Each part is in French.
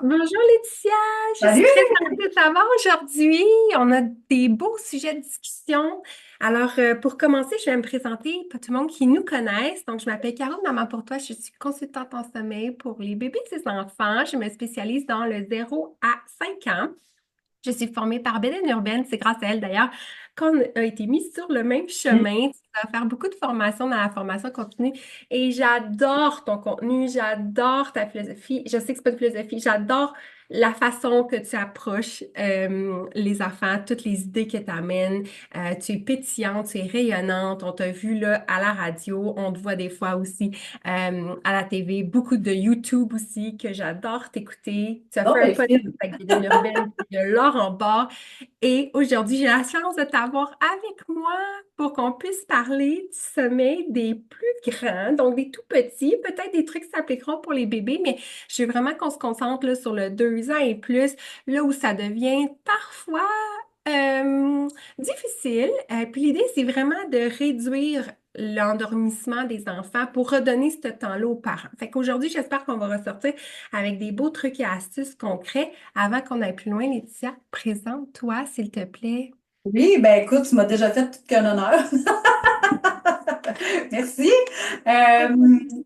Bonjour Laetitia, je suis très Salut! heureuse de t'avoir aujourd'hui. On a des beaux sujets de discussion. Alors, pour commencer, je vais me présenter pour tout le monde qui nous connaisse. Donc, je m'appelle Caroline Maman pour toi. Je suis consultante en sommeil pour les bébés et les enfants. Je me spécialise dans le 0 à 5 ans. Je suis formée par Beden Urbaine. C'est grâce à elle d'ailleurs qu'on a été mis sur le même chemin. Tu vas faire beaucoup de formations dans la formation continue et j'adore ton contenu, j'adore ta philosophie. Je sais que c'est pas une philosophie, j'adore la façon que tu approches les enfants, toutes les idées que tu amènes. Tu es pétillante, tu es rayonnante. On t'a vu là à la radio, on te voit des fois aussi à la TV, beaucoup de YouTube aussi que j'adore t'écouter. Tu as Oh, fait un ben, podcast fine. avec Beden Urbaine, de l'or en bas. Et aujourd'hui, j'ai la chance de t'avoir avec moi pour qu'on puisse parler du sommeil des plus grands, donc des tout petits, peut-être des trucs qui s'appliqueront pour les bébés, mais je veux vraiment qu'on se concentre là, sur le 2 ans et plus, là où ça devient parfois euh, difficile. Puis l'idée, c'est vraiment de réduire l'endormissement des enfants pour redonner ce temps-là aux parents. Fait qu'aujourd'hui, j'espère qu'on va ressortir avec des beaux trucs et astuces concrets. Avant qu'on aille plus loin, Laetitia, présente-toi, s'il te plaît. Oui, ben écoute, tu m'as déjà fait tout qu'un honneur. Merci. Euh,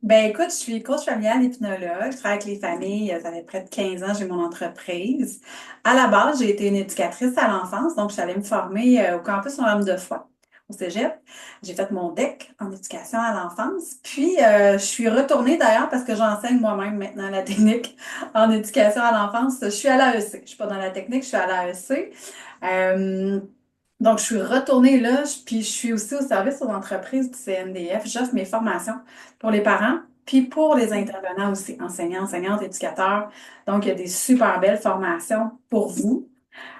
ben écoute, je suis coach familial hypnologue. Je travaille avec les familles. Ça fait près de 15 ans, j'ai mon entreprise. À la base, j'ai été une éducatrice à l'enfance, donc je suis allée me former au campus Notre-Dame-de-Foix, au Cégep. J'ai fait mon DEC en éducation à l'enfance. Puis, je suis retournée d'ailleurs parce que j'enseigne moi-même maintenant la technique en éducation à l'enfance. Je suis à l'AEC. Je suis pas dans la technique, je suis à l'AEC. Euh, donc, je suis retournée là, puis je suis aussi au service aux entreprises du CNDF. J'offre mes formations pour les parents, puis pour les intervenants aussi, enseignants, enseignantes, éducateurs. Donc, il y a des super belles formations pour vous.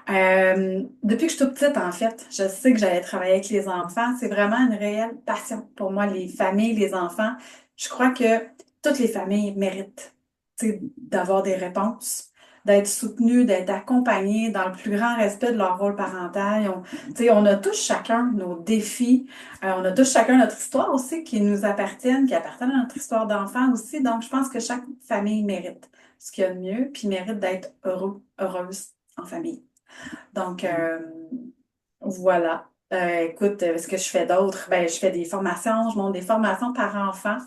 Depuis que je suis toute petite, en fait, je sais que j'allais travailler avec les enfants. C'est vraiment une réelle passion pour moi, les familles, les enfants. Je crois que toutes les familles méritent, tu sais, d'avoir des réponses, d'être soutenues, d'être accompagnées dans le plus grand respect de leur rôle parental. Tu sais, on a tous chacun nos défis. On a tous chacun notre histoire aussi qui nous appartiennent, qui appartiennent à notre histoire d'enfant aussi. Donc, je pense que chaque famille mérite ce qu'il y a de mieux, puis mérite d'être heureux, heureuse en famille. Donc, voilà. Écoute, ce que je fais d'autre, ben, je fais des formations, je monte des formations par enfant.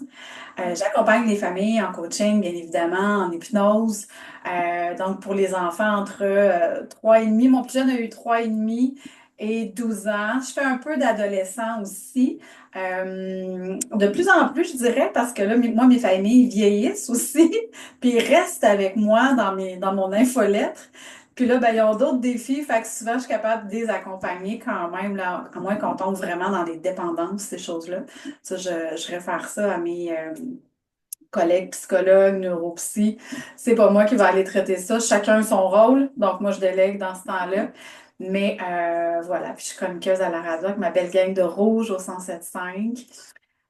J'accompagne les familles en coaching, bien évidemment, en hypnose. Donc, pour les enfants entre 3 et demi, mon plus jeune a eu 3 et demi et 12 ans. Je fais un peu d'adolescent aussi. De plus en plus, je dirais, parce que là, moi, mes familles vieillissent aussi, puis ils restent avec moi dans mon infolettre. Puis là, ben, ils ont d'autres défis, fait que souvent, je suis capable de les accompagner quand même, là, à moins qu'on tombe vraiment dans les dépendances, ces choses-là. Ça, je réfère ça à mes collègues psychologues, neuropsy. C'est pas moi qui va aller traiter ça. Chacun son rôle. Donc, moi, je délègue dans ce temps-là. Mais voilà, puis je suis chroniqueuse à la radio avec ma belle gang de rouge au 107.5.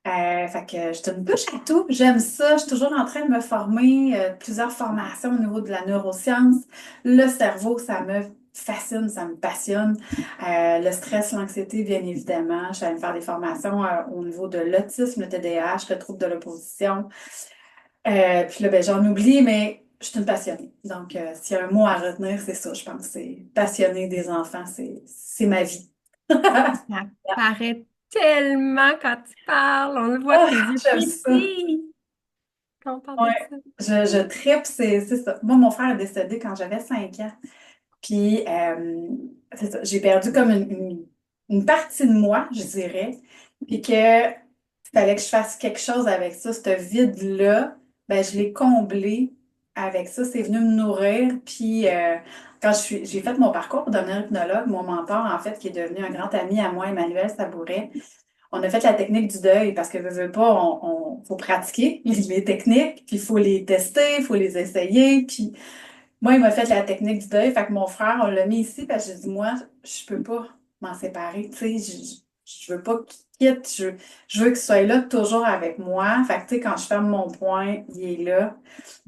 Fait que je te une touche à tout. J'aime ça. Je suis toujours en train de me former, plusieurs formations au niveau de la neuroscience. Le cerveau, ça me fascine, ça me passionne. Le stress, l'anxiété, bien évidemment. Je suis allée me faire des formations au niveau de l'autisme, le TDAH, le trouble de l'opposition. Puis là, ben, j'en oublie, mais je suis une passionnée. Donc, s'il y a un mot à retenir, c'est ça, je pense. C'est passionnée des enfants, c'est ma vie. Ça paraît tellement quand tu parles, on le voit, Ah, tes yeux j'aime ça. pétillent quand on parle Ouais, de ça. je tripe, c'est ça. Moi, mon frère est décédé quand j'avais 5 ans. Puis, c'est ça, j'ai perdu comme une partie de moi, je dirais. Puis que fallait que je fasse quelque chose avec ça, ce vide-là. Ben, je l'ai comblé avec ça. C'est venu me nourrir. Puis, quand j'ai fait mon parcours pour devenir hypnologue, mon mentor, en fait, qui est devenu un grand ami à moi, Emmanuel Sabouret, on a fait la technique du deuil parce que veux pas, faut pratiquer les techniques, puis il faut les tester, il faut les essayer. Puis moi, il m'a fait la technique du deuil. Fait que mon frère, on l'a mis ici parce que j'ai dit, moi, je peux pas m'en séparer. Tu sais, je veux pas qu'il quitte. Je veux qu'il soit là toujours avec moi. Fait que, tu sais, quand je ferme mon poing, il est là.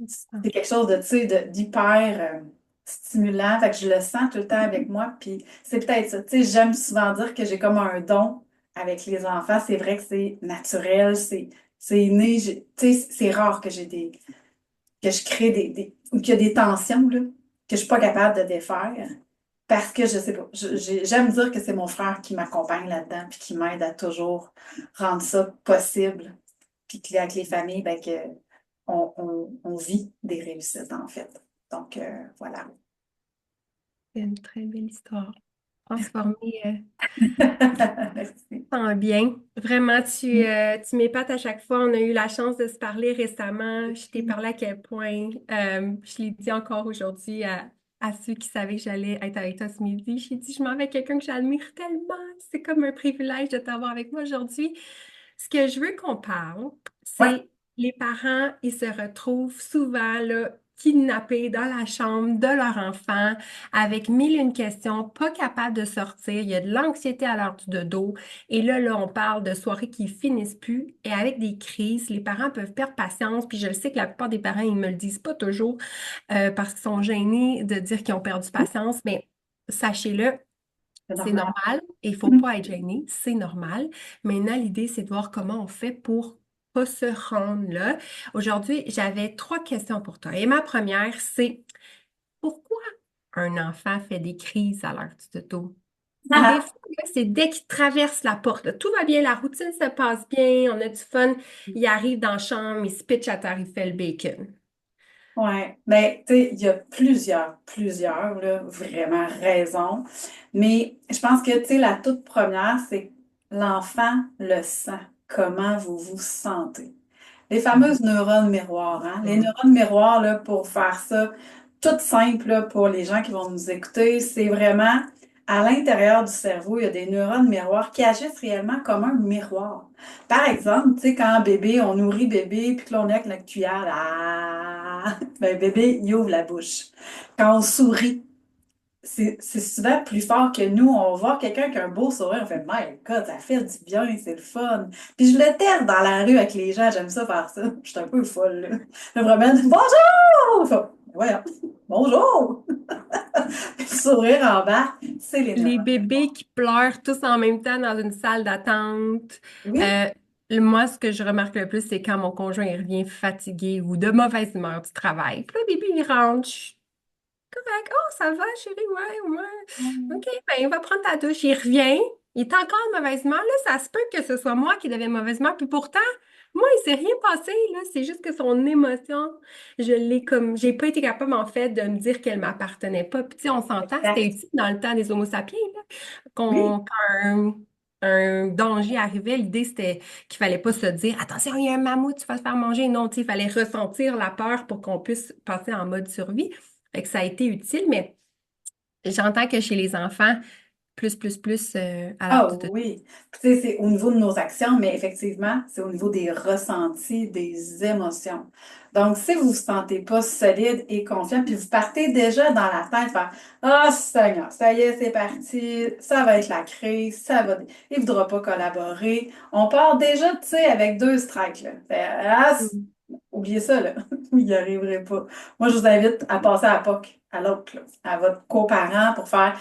C'est quelque chose de, tu sais, d'hyper stimulant. Fait que je le sens tout le temps avec moi. Puis c'est peut-être ça. Tu sais, j'aime souvent dire que j'ai comme un don avec les enfants. C'est vrai que c'est naturel, c'est inné. Tu sais, c'est rare que j'ai que je crée ou qu'il y a des tensions, là, que je suis pas capable de défaire. Parce que je sais pas. J'aime dire que c'est mon frère qui m'accompagne là-dedans, puis qui m'aide à toujours rendre ça possible. Puis avec les familles, ben que on vit des réussites, en fait. Donc, voilà. C'est une très belle histoire. Transformer Merci. en bien. Vraiment, tu m'épates à chaque fois. On a eu la chance de se parler récemment. Je t'ai parlé à quel point, je l'ai dit encore aujourd'hui à ceux qui savaient que j'allais être avec toi ce midi. J'ai dit, je m'en vais avec quelqu'un que j'admire tellement. C'est comme un privilège de t'avoir avec moi aujourd'hui. Ce que je veux qu'on parle, Ouais. c'est les parents, ils se retrouvent souvent là, kidnappés dans la chambre de leur enfant avec mille et une questions, pas capables de sortir. Il y a de l'anxiété à l'heure du dodo. Et là, on parle de soirées qui finissent plus. Et avec des crises, les parents peuvent perdre patience. Puis je le sais que la plupart des parents, ils me le disent pas toujours parce qu'ils sont gênés de dire qu'ils ont perdu patience. Mais sachez-le, C'est c'est normal. normal et il faut pas être gêné, c'est normal. Maintenant, l'idée, c'est de voir comment on fait pour pas se rendre là. Aujourd'hui, j'avais trois questions pour toi. Et ma première, c'est pourquoi un enfant fait des crises à l'heure du dodo? Des fois, là, c'est dès qu'il traverse la porte, là, tout va bien, la routine se passe bien, on a du fun, il arrive dans la chambre, il se pitch à terre, il fait le bacon. Ouais, ben, tu sais, il y a plusieurs, là, vraiment raisons. Mais je pense que, tu sais, la toute première, c'est que l'enfant le sent. Comment vous vous sentez? Les fameuses neurones miroirs, hein? Les Mhm. neurones miroirs, là, pour faire ça, tout simple, là, pour les gens qui vont nous écouter, c'est vraiment à l'intérieur du cerveau, il y a des neurones miroirs qui agissent réellement comme un miroir. Par exemple, tu sais, quand bébé, on nourrit bébé, puis que là, on est avec notre cuillère, là, ben, bébé, il ouvre la bouche. Quand on sourit, c'est souvent plus fort que nous. On voit quelqu'un qui a un beau sourire, on fait, My God, ça fait du bien, c'est le fun. Puis je le teste dans la rue avec les gens, j'aime ça faire ça. Je suis un peu folle, là. Je me promène, bonjour! Fait, voyons, bonjour! Puis le sourire en bas, c'est les Les neurones. bébés qui pleurent tous en même temps dans une salle d'attente. Oui, Euh, Moi, ce que je remarque le plus, c'est quand mon conjoint il revient fatigué ou de mauvaise humeur du travail. Puis là, le bébé, il rentre. Je suis correct. Oh, ça va, chérie? Ouais, ouais. OK, ben, il va prendre ta douche. Il revient. Il est encore de mauvaise humeur. Là, ça se peut que ce soit moi qui devais mauvaise humeur. Puis pourtant, moi, il s'est rien passé, là. C'est juste que son émotion, je l'ai comme, j'ai pas été capable, en fait, de me dire qu'elle m'appartenait pas. Puis, tu sais, on s'entend, c'était exact. utile dans le temps des Homo sapiens, là. Oui, Quand un danger arrivait, l'idée, c'était qu'il fallait pas se dire, attention, il y a un mammouth, tu vas te faire manger. Non, tu sais, il fallait ressentir la peur pour qu'on puisse passer en mode survie. Fait que ça a été utile, mais j'entends que chez les enfants, plus, à l'heure ah de... oui. Puis, tu sais, c'est au niveau de nos actions, mais effectivement, c'est au niveau des ressentis, des émotions. Donc, si vous vous sentez pas solide et confiant, puis vous partez déjà dans la tête, faire Ah, Seigneur, ça y est, c'est parti, ça va être la crise, il voudra pas collaborer. On part déjà, tu sais, avec deux strikes, là. Mm. Oubliez ça, là. Il n'y arriverait pas. Moi, je vous invite à passer à POC, à l'autre, là, à votre coparent pour faire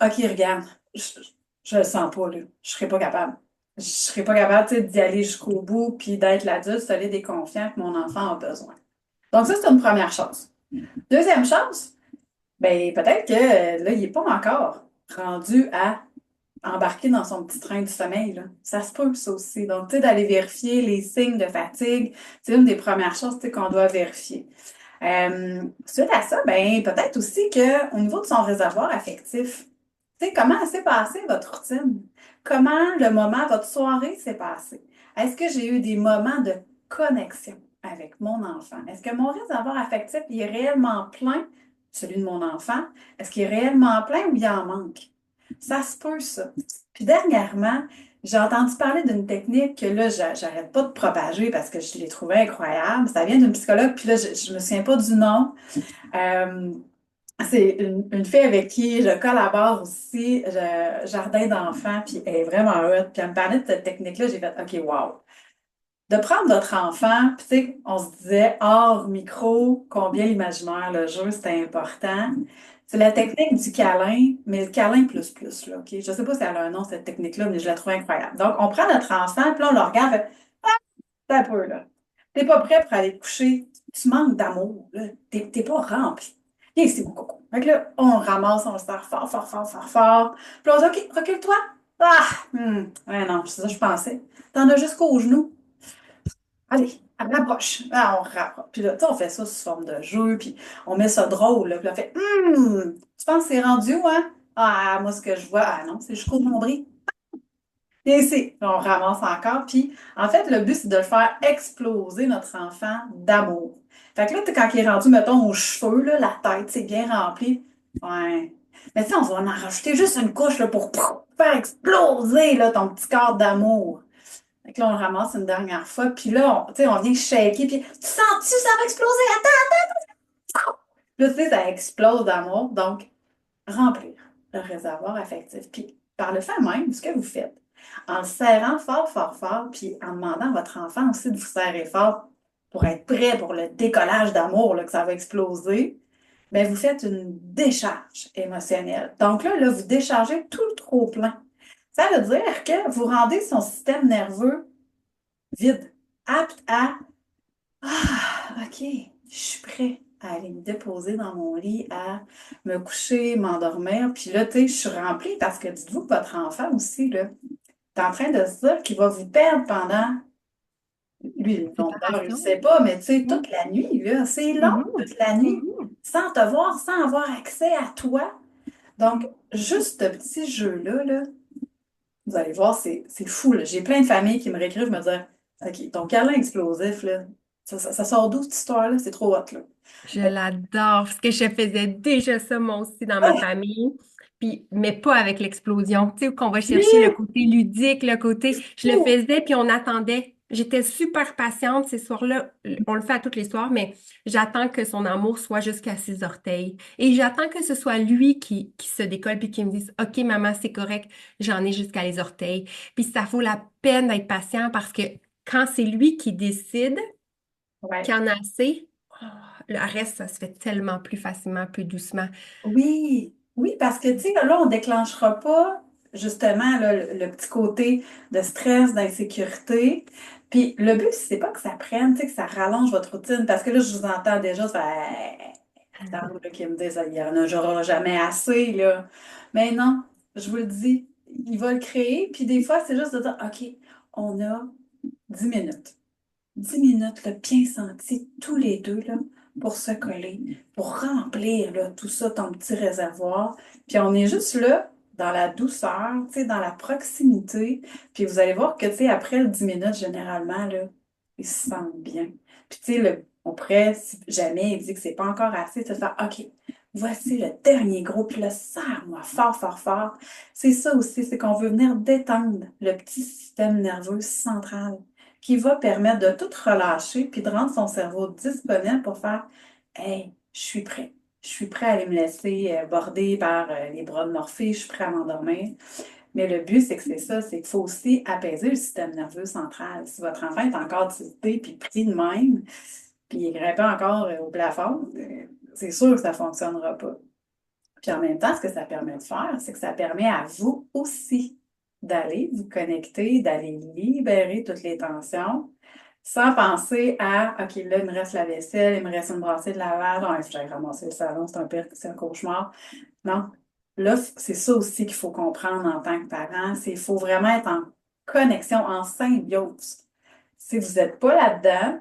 OK, regarde, je le sens pas, là. Je serais pas capable. Je serais pas capable, tu sais, d'y aller jusqu'au bout puis d'être l'adulte solide et confiant que mon enfant a besoin. Donc, ça, c'est une première chose. Deuxième chose, ben, peut-être que là, il n'est pas encore rendu à embarquer dans son petit train du sommeil, là. Ça se peut, ça aussi. Donc, tu sais, d'aller vérifier les signes de fatigue, c'est une des premières choses, tu sais, qu'on doit vérifier. Suite à ça, ben, peut-être aussi qu'au niveau de son réservoir affectif, tu sais, comment s'est passée votre routine? Comment le moment, votre soirée s'est passée? Est-ce que j'ai eu des moments de connexion avec mon enfant? Est-ce que mon réservoir affectif il est réellement plein, celui de mon enfant? Est-ce qu'il est réellement plein ou il en manque? Ça se peut, ça. Puis dernièrement, j'ai entendu parler d'une technique que là, j'arrête pas de propager parce que je l'ai trouvée incroyable. Ça vient d'une psychologue, puis là, je me souviens pas du nom. Euh, c'est une fille avec qui je collabore aussi, Jardin d'enfants, puis elle est vraiment hot. Puis elle me parlait de cette technique-là, j'ai fait OK, wow. De prendre notre enfant, puis tu sais, on se disait hors micro, combien l'imaginaire, le jeu, c'était important. C'est la technique du câlin, mais le câlin plus plus, là, OK? Je sais pas si elle a un nom, cette technique-là, mais je la trouve incroyable. Donc, on prend notre enfant, puis là, on le regarde, fait, c'est un peu, là. T'es pas prêt pour aller te coucher. Tu manques d'amour, là. T'es pas rempli. Viens ici, mon coco. Fait que là, on le ramasse, on le serre fort, fort, fort, fort, fort. Puis là, on dit, OK, recule-toi. Ah! Ouais, non, c'est ça que je pensais. T'en as jusqu'aux genoux. Allez, rapproche. Ah, on rapproche. Puis là, tu sais, on fait ça sous forme de jeu, puis on met ça drôle, là. Puis là, on fait, tu penses que c'est rendu où, hein? Ah, moi, ce que je vois, ah non, c'est jusqu'au nombril. Et ici, on ramasse encore. Puis, en fait, le but, c'est de le faire exploser notre enfant d'amour. Fait que là, quand il est rendu, mettons, aux cheveux, là, la tête, c'est bien rempli. Ouais. Mais tu sais, on va en rajouter juste une couche là, pour faire exploser là, ton petit corps d'amour. Fait que là, on le ramasse une dernière fois. Puis là, tu sais, on vient shaker. Puis, tu sens-tu, ça va exploser? Attends! Là, tu sais, ça explose d'amour. Donc, remplir le réservoir affectif. Puis, par le fait même, ce que vous faites, en le serrant fort, fort, fort, puis en demandant à votre enfant aussi de vous serrer fort pour être prêt pour le décollage d'amour, là, que ça va exploser, bien, vous faites une décharge émotionnelle. Donc là, vous déchargez tout le trop-plein. Ça veut dire que vous rendez son système nerveux vide, apte à OK, je suis prêt à aller me déposer dans mon lit, à me coucher, m'endormir. Puis là, tu sais, je suis remplie parce que dites-vous que votre enfant aussi, là, est en train de se dire qu'il va vous perdre pendant, lui, le nombre d'heures, il ne Séparation. sait pas, mais tu sais, Mhm. toute la nuit, là, c'est long, Mhm. toute la nuit, Mhm. sans te voir, sans avoir accès à toi. Donc, juste ce petit jeu-là, là, vous allez voir, c'est fou, là. J'ai plein de familles qui me réécrivent, me dire, OK, ton câlin explosif, là, ça sort d'où cette histoire-là? C'est trop hot, là. Je l'adore parce que je faisais déjà ça moi aussi dans ma famille. Puis, mais pas avec l'explosion. Tu sais, qu'on va chercher le Oui, côté ludique, le côté. c'est Je le fou. faisais, puis on attendait. J'étais super patiente ces soirs-là. On le fait à tous les soirs, mais j'attends que son amour soit jusqu'à ses orteils. Et j'attends que ce soit lui qui se décolle puis qui me dise, OK, maman, c'est correct, j'en ai jusqu'à les orteils. Puis ça vaut la peine d'être patient parce que quand c'est lui qui décide, Ouais. qu'il y en a assez, oh, le reste, ça se fait tellement plus facilement, plus doucement. Oui, oui, parce que, tu sais, là, on déclenchera pas, justement, là, le petit côté de stress, d'insécurité. Puis, le but, c'est pas que ça prenne, tu sais, que ça rallonge votre routine, parce que là, je vous entends déjà, ça fait, attends, là, qui me disent, il y en aura jamais assez, là. Mais non, je vous le dis, il va le créer, puis des fois, c'est juste de dire, OK, on a 10 minutes. 10 minutes, là, bien senties, tous les deux, là, pour se coller, pour remplir, là, tout ça, ton petit réservoir. Puis on est juste là, dans la douceur, tu sais, dans la proximité. Puis vous allez voir que, tu sais, après le 10 minutes, généralement, là, ils se sentent bien. Puis, tu sais, on pourrait, si jamais il dit que c'est pas encore assez, te faire, OK, voici le dernier gros, puis là, serre-moi fort, fort, fort. C'est ça aussi, c'est qu'on veut venir détendre le petit système nerveux central qui va permettre de tout relâcher puis de rendre son cerveau disponible pour faire Hey, je suis prêt. Je suis prêt à aller me laisser border par les bras de Morphée, je suis prêt à m'endormir. Mais le but, c'est que c'est ça, c'est qu'il faut aussi apaiser le système nerveux central. Si votre enfant est encore tilté puis pris de même, puis il grimpe encore au plafond, c'est sûr que ça ne fonctionnera pas. Puis en même temps, ce que ça permet de faire, c'est que ça permet à vous aussi d'aller vous connecter, d'aller libérer toutes les tensions, sans penser à OK, là, il me reste la vaisselle, il me reste une brassée de lavage, il faut que j'aille ramasser le salon, c'est un pire, c'est un cauchemar. Non. Là, c'est ça aussi qu'il faut comprendre en tant que parent, c'est qu'il faut vraiment être en connexion, en symbiose. Si vous n'êtes pas là-dedans,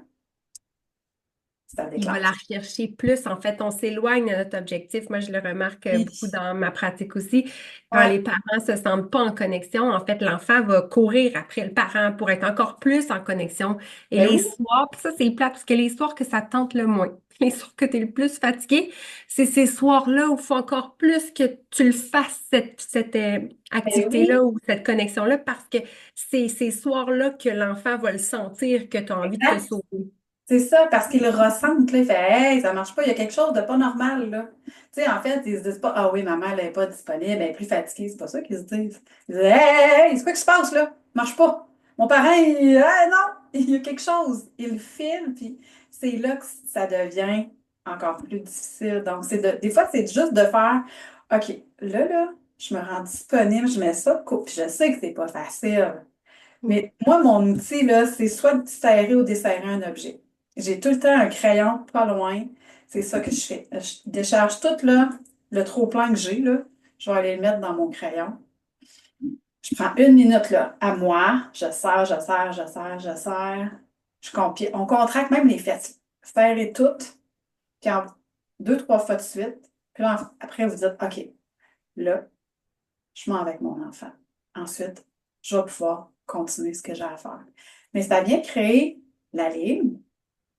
ça Il va la déclenche. rechercher plus. En fait, on s'éloigne de notre objectif. Moi, je le remarque Oui. beaucoup dans ma pratique aussi. Quand Ouais. les parents se sentent pas en connexion, en fait, l'enfant va courir après le parent pour être encore plus en connexion. Et Ben les oui, soirs, puis ça, c'est plate parce que les soirs que ça tente le moins, les soirs que tu es le plus fatigué, c'est ces soirs-là où il faut encore plus que tu le fasses, cette ben oui, activité-là ou cette connexion-là, parce que c'est ces soirs-là que l'enfant va le sentir que tu as envie de te exact. sauver. C'est ça, parce qu'ils le ressentent, là, il fait Hey, ça marche pas, il y a quelque chose de pas normal, là. Tu sais, en fait, ils se disent pas Ah oui, maman, elle n'est pas disponible, elle est plus fatiguée. C'est pas ça qu'ils se disent. Ils disent Hey, c'est quoi qui se passe, là? Ça marche pas. Mon parent, non, il y a quelque chose. Il le filme, puis c'est là que ça devient encore plus difficile. Donc, des fois, c'est juste de faire OK, là, je me rends disponible, je mets ça de côté. Puis je sais que c'est pas facile. Mais moi, mon outil, là, c'est soit de serrer ou desserrer un objet. J'ai tout le temps un crayon pas loin. C'est ça que je fais. Je décharge tout là, le trop-plein que j'ai, là. Je vais aller le mettre dans mon crayon. Je prends une minute là, à moi. Je serre, je serre, je serre, je serre. On contracte même les fesses. Serrez toutes. Puis en deux, trois fois de suite. Puis là, après, vous dites, OK, là, je m'en vais avec mon enfant. Ensuite, je vais pouvoir continuer ce que j'ai à faire. Mais ça vient créer la ligne.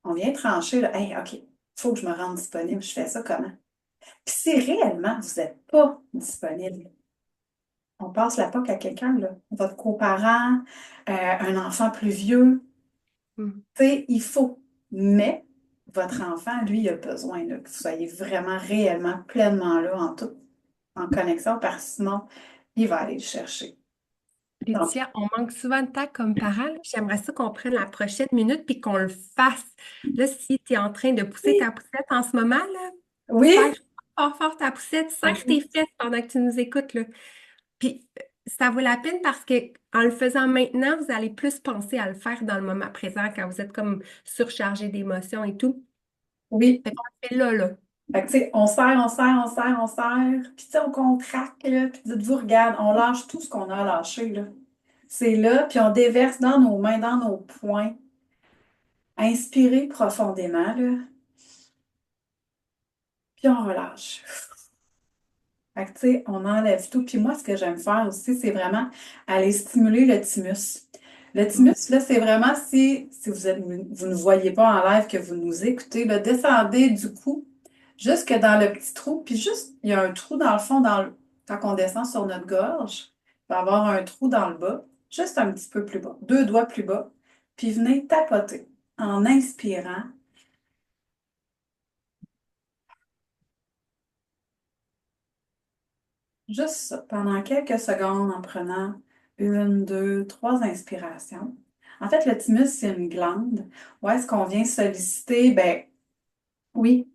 On vient trancher, là, hey, OK, il faut que je me rende disponible. Je fais ça comment? Puis si réellement vous n'êtes pas disponible, on passe la POC à quelqu'un, là, votre coparent, un enfant plus vieux. Mm. Tu sais, il faut. Mais votre enfant, lui, il a besoin là, que vous soyez vraiment, réellement, pleinement là, en connexion, parce que sinon, il va aller le chercher. Donc, Laetitia, on manque souvent de temps comme parents, là. J'aimerais ça qu'on prenne la prochaine minute puis qu'on le fasse. Là, si tu es en train de pousser ta oui, poussette en ce moment, là, serre oui, fort, fort ta poussette, serre tes mhm. fesses pendant que tu nous écoutes, là. Puis ça vaut la peine parce que en le faisant maintenant, vous allez plus penser à le faire dans le moment présent quand vous êtes comme surchargé d'émotions et tout. Oui. Fait qu'on le fait là, là. Fait que, tu sais, on serre, on serre, on serre, on serre. Puis, tu sais, on contracte, là. Puis, dites-vous, regarde, on lâche tout ce qu'on a lâché, là. C'est là, puis on déverse dans nos mains, dans nos poings. Inspirez profondément, là. Puis, on relâche. Fait que, tu sais, on enlève tout. Puis, moi, ce que j'aime faire aussi, c'est vraiment aller stimuler le thymus. Le Mm. thymus, là, c'est vraiment si vous ne voyez pas en live que vous nous écoutez, là, descendez du cou jusque dans le petit trou, puis juste, il y a un trou dans le fond, quand on descend sur notre gorge, il va y avoir un trou dans le bas, juste un petit peu plus bas, deux doigts plus bas, puis venez tapoter en inspirant, juste ça, pendant quelques secondes en prenant une, deux, trois inspirations. En fait, le thymus, c'est une glande. Où est-ce qu'on vient solliciter? Ben, oui,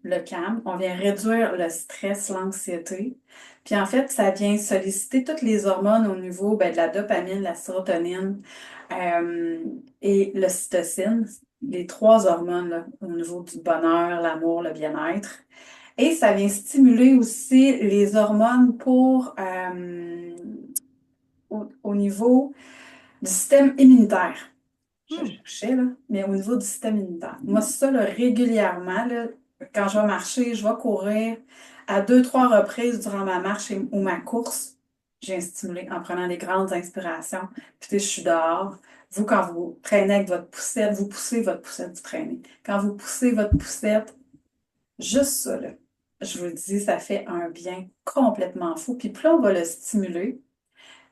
le calme. On vient réduire le stress, l'anxiété. Puis en fait, ça vient solliciter toutes les hormones au niveau ben, de la dopamine, la sérotonine euh, et l'ocytocine, les trois hormones là, au niveau du bonheur, l'amour, le bien-être. Et ça vient stimuler aussi les hormones au niveau du système immunitaire. Je Mm. cherchais, là, mais au niveau du système immunitaire. Moi, ça, là, régulièrement, là, quand je vais marcher, je vais courir à deux, trois reprises durant ma marche ou ma course, j'ai un stimulé en prenant des grandes inspirations. Puis, tu sais, je suis dehors. Vous, quand vous traînez avec votre poussette, vous poussez votre poussette, vous traînez. Quand vous poussez votre poussette, juste ça, là, je vous le dis, ça fait un bien complètement fou. Puis plus on va le stimuler,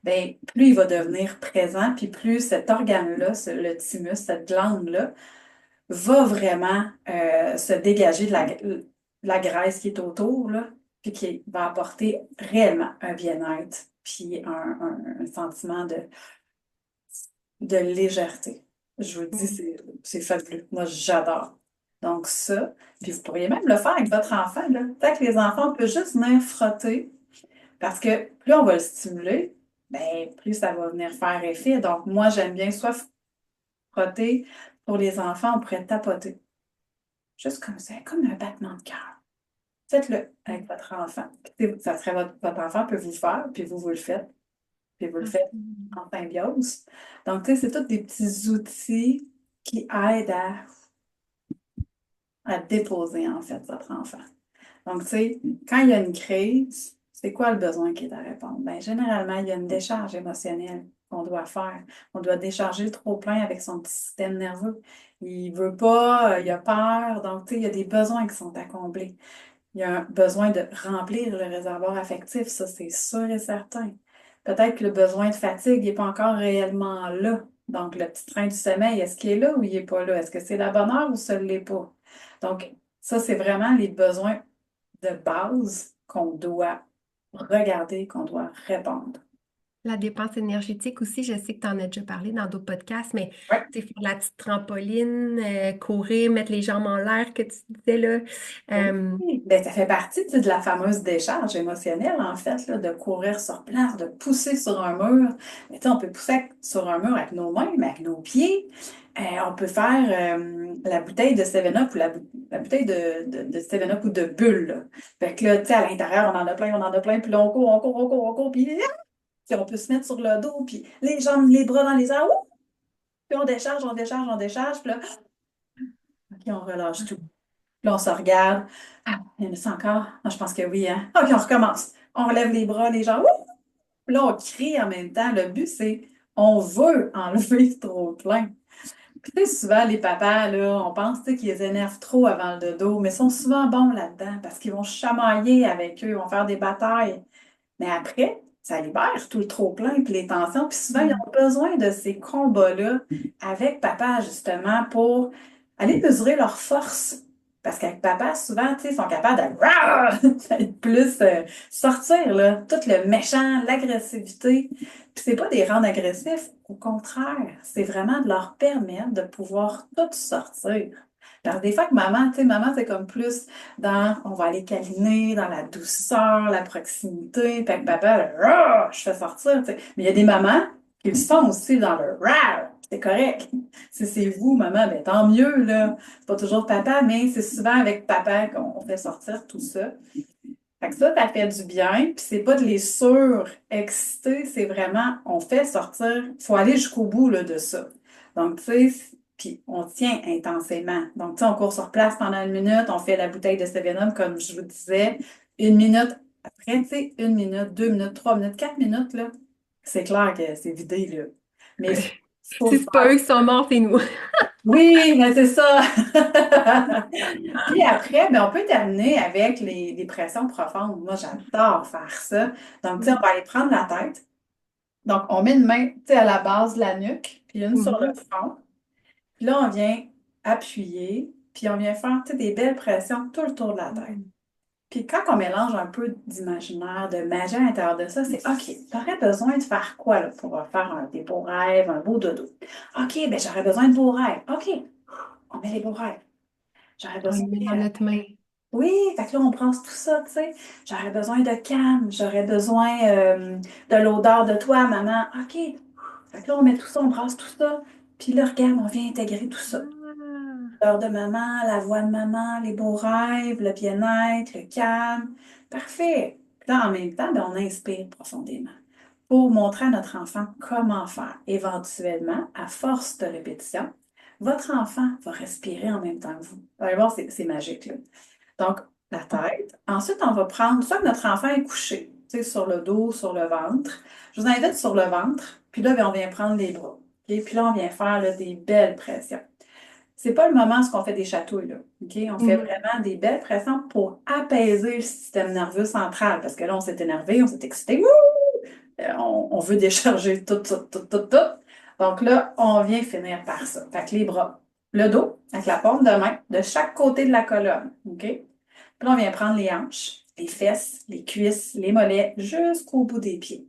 ben, plus il va devenir présent, puis plus cet organe-là, le thymus, cette glande-là, va vraiment se dégager de la graisse qui est autour, là, puis qui va apporter réellement un bien-être, puis un sentiment de légèreté. Je vous le dis, Mm. c'est fabuleux. Moi, j'adore. Donc ça, puis vous pourriez même le faire avec votre enfant, là. Peut-être que les enfants, on peut juste venir frotter parce que plus on va le stimuler, ben, plus ça va venir faire effet. Donc, moi, j'aime bien soit frotter pour les enfants, on pourrait tapoter. Juste comme ça, comme un battement de cœur. Faites-le avec votre enfant. Ça serait votre enfant peut vous le faire, puis vous le faites, puis vous le faites Absolument. en symbiose. Donc, tu sais, c'est tous des petits outils qui aident à déposer, en fait, votre enfant. Donc, tu sais, quand il y a une crise, c'est quoi le besoin qui est à répondre? Bien, généralement, il y a une décharge émotionnelle qu'on doit faire. On doit décharger le trop-plein avec son petit système nerveux. Il veut pas, il a peur. Donc, tu sais, il y a des besoins qui sont à combler. Il y a un besoin de remplir le réservoir affectif, ça, c'est sûr et certain. Peut-être que le besoin de fatigue n'est pas encore réellement là. Donc, le petit train du sommeil, est-ce qu'il est là ou il n'est pas là? Est-ce que c'est la bonne heure ou ça ne l'est pas? Donc, ça, c'est vraiment les besoins de base qu'on doit regarder, qu'on doit répondre. La dépense énergétique aussi, je sais que tu en as déjà parlé dans d'autres podcasts, mais Ouais. tu sais, faire la petite trampoline, courir, mettre les jambes en l'air que tu disais là. Oui, Euh, ben, ça fait partie, tu sais, de la fameuse décharge émotionnelle, en fait, là, de courir sur place, de pousser sur un mur. Mais, tu sais, on peut pousser sur un mur avec nos mains, mais avec nos pieds. On peut faire la bouteille de 7-Up ou la bouteille de 7-Up ou de Bulle, là. Fait que là, tu sais, à l'intérieur, on en a plein, puis là, on court, puis on peut se mettre sur le dos, puis les jambes, les bras dans les airs, ouh! Puis on décharge, puis là, OK, on relâche tout. Puis là, on se regarde. Ah, il y en a ça encore? Ah, je pense que oui, hein? OK, on recommence. On relève les bras, les jambes. Ouh! Puis là, on crie en même temps. Le but, c'est on veut enlever ce trop-plein. Puis tu sais, souvent, les papas, là, on pense tu sais, qu'ils les énervent trop avant le dodo, mais ils sont souvent bons là-dedans parce qu'ils vont chamailler avec eux, ils vont faire des batailles. Mais après, ça libère tout le trop-plein puis les tensions. Puis souvent, ils ont besoin de ces combats-là avec papa, justement, pour aller mesurer leur force. Parce qu'avec papa, souvent, tu sais, ils sont capables de rah! D'être plus sortir, là, tout le méchant, l'agressivité. Puis c'est pas des rendre agressifs, au contraire, c'est vraiment de leur permettre de pouvoir tout sortir. Alors, des fois que maman, tu sais, maman, c'est comme plus dans, on va aller câliner, dans la douceur, la proximité. Puis avec papa, le rah, je fais sortir, tu sais. Mais il y a des mamans qui le sont aussi dans le rah, c'est correct. Si c'est vous, maman, ben tant mieux, là. C'est pas toujours papa, mais c'est souvent avec papa qu'on fait sortir tout ça. Fait que ça fait du bien. Puis c'est pas de les surexciter, c'est vraiment, on fait sortir. Il faut aller jusqu'au bout, là, de ça. Donc, tu sais, puis on tient intensément. Donc, tu sais, on court sur place pendant 1 minute, on fait la bouteille de 7-Up, comme je vous disais. 1 minute, après, tu sais, 1 minute, 2 minutes, 3 minutes, 4 minutes, là, c'est clair que c'est vidé, là. Mais il faut Si le c'est pas faire. eux qui sont morts, c'est nous. Oui, mais c'est ça. Puis après, ben, on peut terminer avec les pressions profondes. Moi, j'adore faire ça. Donc, tu sais, on va aller prendre la tête. Donc, on met une main, tu sais, à la base de la nuque, puis une sur le Mhm. front. Puis là, on vient appuyer, puis on vient faire, tu sais, des belles pressions tout le tour de la tête. Puis quand on mélange un peu d'imaginaire, de magie à l'intérieur de ça, c'est OK, t'aurais besoin de faire quoi là, pour faire des beaux rêves, un beau dodo? OK, ben j'aurais besoin de beaux rêves. OK, on met les beaux rêves. J'aurais On besoin. le met dans notre main. Oui, fait que là, on prend tout ça, tu sais. J'aurais besoin de calme, j'aurais besoin de l'odeur de toi, maman. OK. Fait que là, on met tout ça, on brasse tout ça. Puis là, regarde, on vient intégrer tout ça. Ah. L'heure de maman, la voix de maman, les beaux rêves, le bien-être, le calme. Parfait. Puis là, en même temps, ben, on inspire profondément pour montrer à notre enfant comment faire. Éventuellement, à force de répétition, votre enfant va respirer en même temps que vous. Vous allez voir, c'est magique, là. Donc, la tête. Ensuite, on va prendre, soit que notre enfant est couché, tu sais, sur le dos, sur le ventre. Je vous invite sur le ventre, puis là, ben, on vient prendre les bras. OK? Puis là, on vient faire là, des belles pressions. C'est pas le moment où on fait des chatouilles, là. OK? On fait Mhm. vraiment des belles pressions pour apaiser le système nerveux central. Parce que là, on s'est énervé, on s'est excité. Wouh! On veut décharger tout, tout, tout, tout, tout. Donc là, on vient finir par ça. Fait que les bras, le dos, avec la paume de main, de chaque côté de la colonne. OK? Puis là, on vient prendre les hanches, les fesses, les cuisses, les mollets, jusqu'au bout des pieds.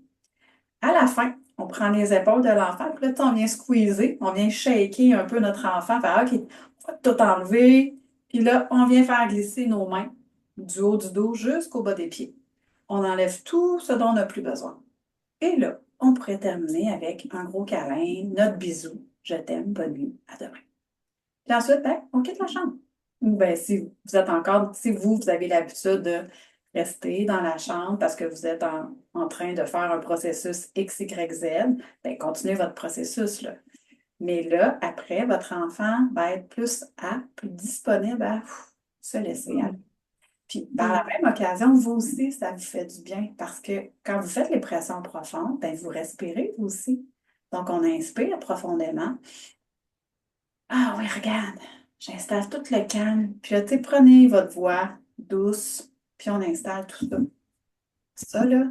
À la fin, on prend les épaules de l'enfant, puis là, on vient squeezer, on vient shaker un peu notre enfant, faire OK, on va tout enlever. Puis là, on vient faire glisser nos mains du haut du dos jusqu'au bas des pieds. On enlève tout ce dont on n'a plus besoin. Et là, on pourrait terminer avec un gros câlin, notre bisou. Je t'aime, bonne nuit, à demain. Puis ensuite, ben, on quitte la chambre. Ou ben, si vous êtes encore, si vous avez l'habitude de rester dans la chambre parce que vous êtes en train de faire un processus X, Y, Z, ben, continuez votre processus, là. Mais là, après, votre enfant va être plus apte, plus disponible à se laisser aller. Puis, par la Mhm. même occasion, vous aussi, ça vous fait du bien parce que quand vous faites les pressions profondes, ben, vous respirez vous aussi. Donc, on inspire profondément. Ah oui, regarde, j'installe tout le calme. Puis là, tu sais, prenez votre voix douce, puis on installe tout ça. Ça, là,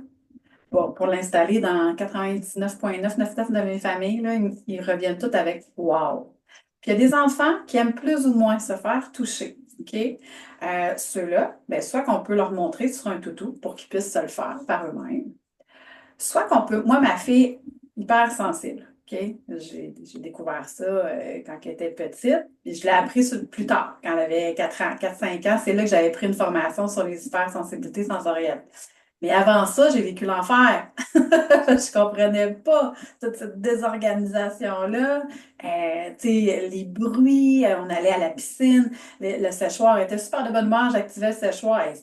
bon, pour l'installer dans 99,999 de mes familles, là, ils reviennent tous avec wow. Puis il y a des enfants qui aiment plus ou moins se faire toucher. OK? Ceux-là, ben, soit qu'on peut leur montrer sur un toutou pour qu'ils puissent se le faire par eux-mêmes. soit qu'on peut, moi, ma fille, hyper sensible, OK? J'ai découvert ça quand elle était petite, puis je l'ai appris plus tard, quand elle avait 4 ans, 4-5 ans, c'est là que j'avais pris une formation sur les hypersensibilités sensorielles. Mais avant ça, j'ai vécu l'enfer. Je comprenais pas toute cette désorganisation-là. Tu sais, les bruits, on allait à la piscine, le séchoir était super de bonne humeur, j'activais le séchoir et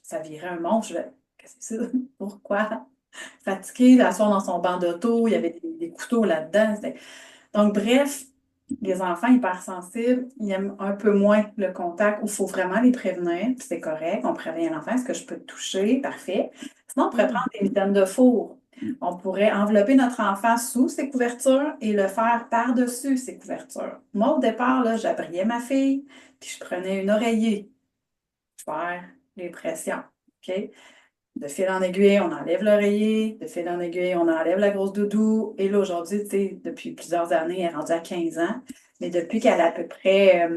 ça virait un monstre. Je fais, qu'est-ce que c'est ça? Pourquoi? Fatigué, asseoir dans son banc d'auto, il y avait des couteaux là-dedans. Donc, bref, les enfants hypersensibles, ils aiment un peu moins le contact, où il faut vraiment les prévenir, puis c'est correct, on prévient l'enfant, est-ce que je peux te toucher? Parfait. Sinon, on pourrait prendre Hmm. des mitaines de four. On pourrait envelopper notre enfant sous ses couvertures et le faire par-dessus ses couvertures. Moi, au départ, là, j'abriais ma fille, puis je prenais une oreiller pour faire les pressions. OK? De fil en aiguille, on enlève l'oreiller. De fil en aiguille, on enlève la grosse doudou. Et là, aujourd'hui, tu sais, depuis plusieurs années, elle est rendue à 15 ans. Mais depuis qu'elle a à peu près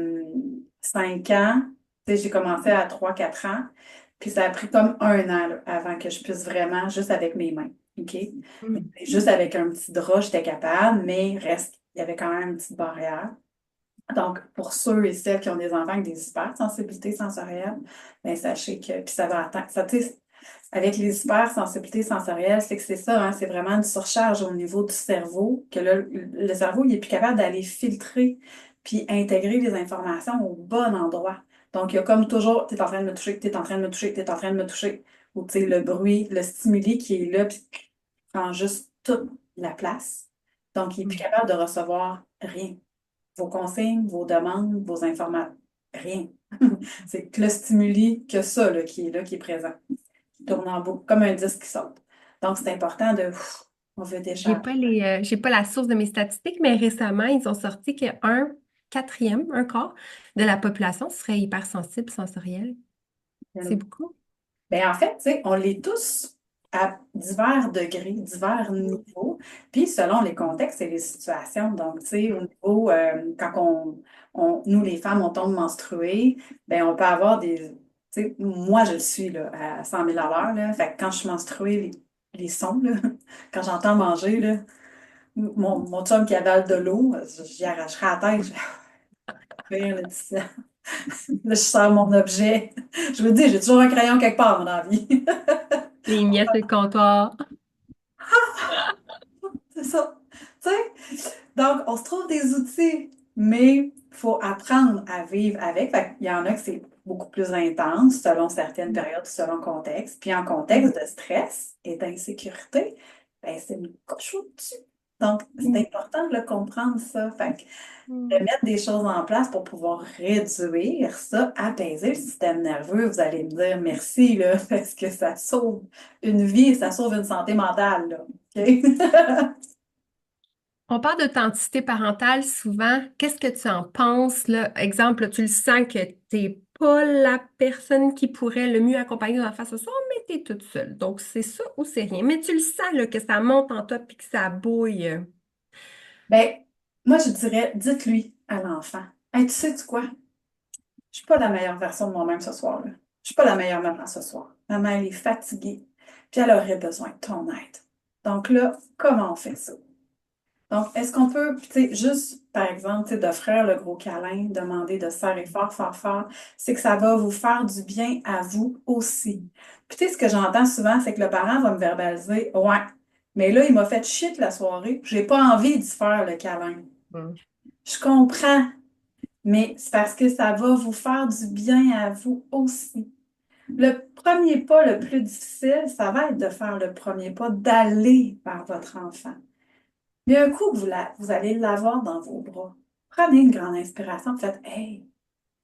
5 ans, tu sais, j'ai commencé à 3-4 ans. Puis ça a pris comme un an là, avant que je puisse vraiment, juste avec mes mains. OK? Mais Hmm. juste avec un petit drap, j'étais capable, mais reste, il y avait quand même une petite barrière. Donc, pour ceux et celles qui ont des enfants avec des hypersensibilités sensorielles, bien, sachez que, puis ça va atteindre, ça, tu sais, avec les hypersensibilités sensorielles, c'est que c'est ça, hein, c'est vraiment une surcharge au niveau du cerveau, que là, le cerveau, il est plus capable d'aller filtrer puis intégrer les informations au bon endroit. Donc, il y a comme toujours, tu es en train de me toucher, tu es en train de me toucher, tu es en train de me toucher, ou tu sais, le bruit, le stimuli qui est là, puis qui prend juste toute la place. Donc, il est plus Hmm. capable de recevoir rien. Vos consignes, vos demandes, vos informations, rien. C'est que le stimuli, que ça, là, qui est là, qui est présent tourne en boucle, comme un disque qui saute. Donc, c'est important de, on veut décharger. J'ai pas la source de mes statistiques, mais récemment, ils ont sorti qu'un quatrième, un quart de la population serait hypersensible sensorielle. C'est beaucoup. Ben, en fait, tu sais, on l'est tous à divers degrés, divers niveaux, puis selon les contextes et les situations. Donc, tu sais, au niveau, quand nous, les femmes, on tombe menstruées, ben, on peut avoir des, tu sais, moi, je le suis là, à 100 000 à l'heure, là. Fait que quand je suis menstruée, les sons, là, quand j'entends manger, là, mon chum qui avale de l'eau, j'y arracherai la tête. Rire, là, là, je sors mon objet. Je vous dis, j'ai toujours un crayon quelque part, dans la vie. Les miettes sur le comptoir. C'est ça. Tu sais? Donc, on se trouve des outils, mais il faut apprendre à vivre avec. Fait qu'il y en a que c'est beaucoup plus intense selon certaines périodes, selon le contexte. Puis en Hmm. contexte de stress et d'insécurité, ben, c'est une couche au-dessus. Donc, c'est Hmm. important de le comprendre, ça. Fait que de Hmm. mettre des choses en place pour pouvoir réduire ça, apaiser le système nerveux. Vous allez me dire merci, là, parce que ça sauve une vie et ça sauve une santé mentale, là. OK? On parle d'authenticité parentale souvent. Qu'est-ce que tu en penses, là? Exemple, là, tu le sens que t'es pas la personne qui pourrait le mieux accompagner l'enfant ce soir, mais t'es toute seule. Donc, c'est ça ou c'est rien. Mais tu le sens, là, que ça monte en toi puis que ça bouille. Ben, moi, je dirais, dites-lui à l'enfant, hey, tu sais-tu quoi? Je suis pas la meilleure version de moi-même ce soir-là. Je suis pas la meilleure maman ce soir. Maman, elle est fatiguée, puis elle aurait besoin de ton aide. Donc là, comment on fait ça? Donc, est-ce qu'on peut, tu sais, juste, par exemple, tu sais, d'offrir le gros câlin, demander de serrer fort, fort, fort, c'est que ça va vous faire du bien à vous aussi. Puis, tu sais, ce que j'entends souvent, c'est que le parent va me verbaliser, ouais, mais là, il m'a fait chier toute la soirée, j'ai pas envie d'y faire le câlin. Hmm. Je comprends, mais c'est parce que ça va vous faire du bien à vous aussi. Le premier pas le plus difficile, ça va être de faire le premier pas, d'aller vers votre enfant. Mais un coup que vous allez l'avoir dans vos bras, prenez une grande inspiration, faites hey,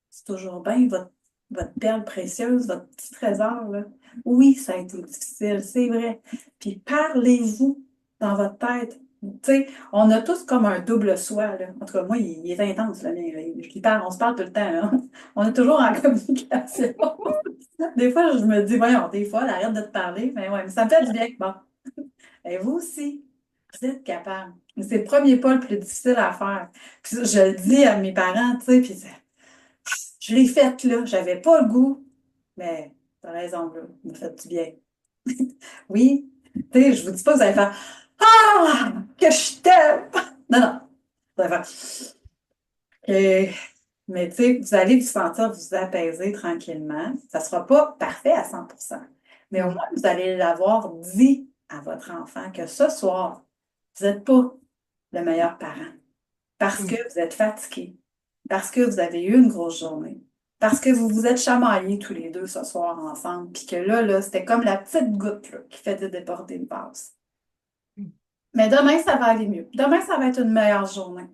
c'est toujours bien votre perle précieuse, votre petit trésor, là. Oui, ça a été difficile, c'est vrai. Puis parlez-vous dans votre tête. Tu sais, on a tous comme un double soi, là. En tout cas, moi, il est intense, le mien, là. On se parle tout le temps, là. On est toujours en communication. Des fois, je me dis, voyons, des fois, arrête de te parler, mais ouais, mais ça me fait du bien. Bon. Et vous aussi, vous êtes capable. C'est le premier pas le plus difficile à faire. Puis je le dis à mes parents, tu sais, puis je l'ai faite là, j'avais pas le goût, mais t'as raison, là, ça me fait du bien. Oui, Tu sais, je vous dis pas que vous allez faire Ah, que je t'aime! Non, non. Vous allez faire mais tu sais, vous allez vous sentir vous apaiser tranquillement. Ça sera pas parfait à 100%. Mais au Mm. moins, vous allez l'avoir dit à votre enfant que ce soir, vous n'êtes pas le meilleur parent parce que Mm. vous êtes fatigué, parce que vous avez eu une grosse journée, parce que vous vous êtes chamaillés tous les deux ce soir ensemble, puis que là, c'était comme la petite goutte là, qui fait déborder le vase. Mm. Mais demain, ça va aller mieux. Demain, ça va être une meilleure journée.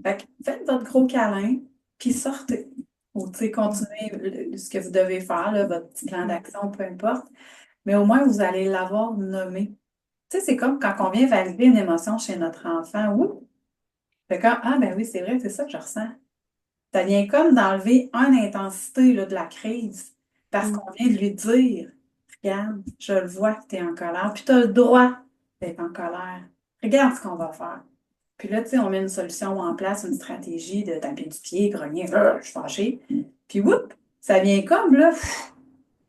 Fait que faites votre gros câlin, puis sortez. Ou, tu sais, Mm. continuez ce que vous devez faire, là, votre petit plan d'action, peu importe. Mais au moins, vous allez l'avoir nommé. Tu sais, c'est comme quand on vient valider une émotion chez notre enfant. Ouh! Fait comme, ah, ben oui, c'est vrai, c'est ça que je ressens. Ça vient comme d'enlever une intensité là, de la crise parce Mm. qu'on vient de lui dire, regarde, je le vois que tu es en colère, puis tu as le droit d'être en colère. Regarde ce qu'on va faire. Puis là, tu sais, on met une solution en place, une stratégie de taper du pied, grogner, je suis fâchée. Puis, whoop, ça vient comme, là,